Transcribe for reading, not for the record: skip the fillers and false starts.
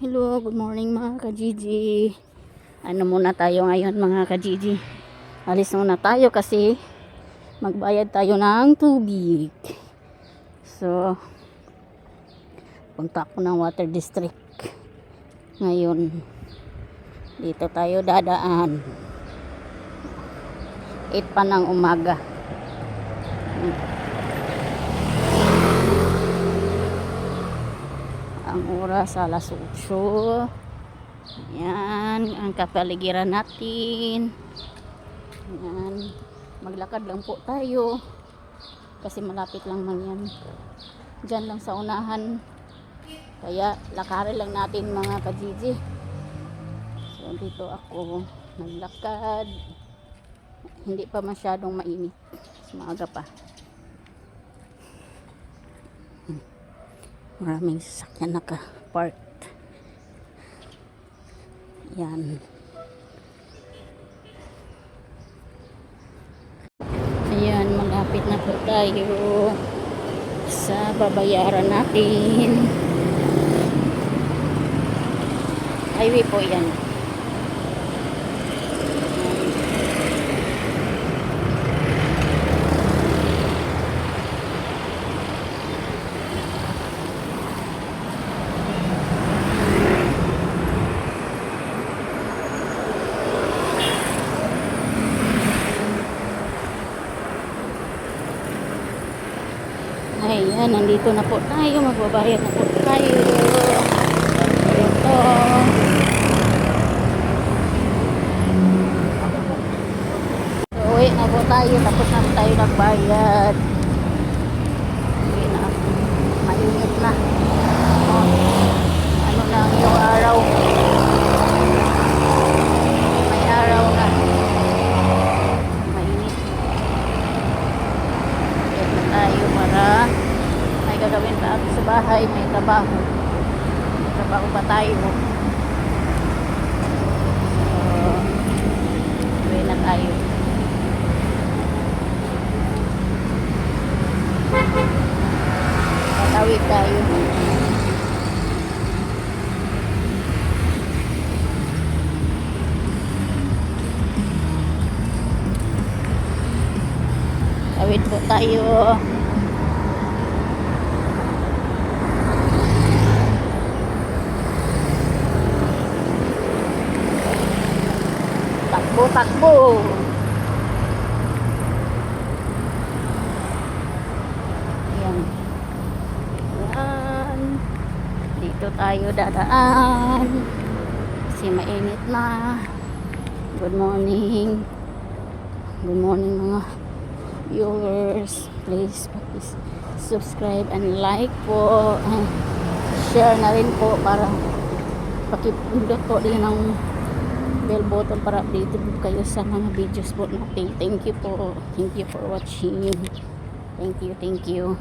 Hello, good morning mga ka-Gigi. Ano muna tayo ngayon mga ka-Gigi? Alis muna tayo kasi magbayad tayo ng tubig. So, punta ako ng water district. Ngayon, dito tayo dadaan. 8 pa ng umaga. Ang oras alas 8. Yan ang kapaligiran natin. Yan, maglakad lang po tayo kasi malapit lang man yan, dyan lang sa unahan, kaya lakarin lang natin mga ka-Gigi. So dito ako naglakad, hindi pa masyadong mainit, maaga pa. Maraming sasakyan naka-park. Yan. Ayan, malapit na po tayo sa babayaran natin. Highway po yan. Ayan, nandito na po tayo. Magbabayad na po tayo. Ito. So, uwi na po tayo. Tapos na tayo nagbayad. Uwi na. Mainit na. Ano lang yung araw. May araw na. Mainit. Uwi na tayo para may gagawin pa ako sa bahay. May trabaho. May trabaho pa tayo. So, uwi na tayo. Tatawid tayo. Tawid po tayo. Takbo, takbo. Ayan. Ayan. Dito tayo dadaan. Kasi mainit na. Good morning. Good morning mga viewers. Please subscribe and like po. And share na rin po para pakipindot po din ng bell button para updated kayo sa mga videos po natin. Thank you po. Thank you for watching. Thank you.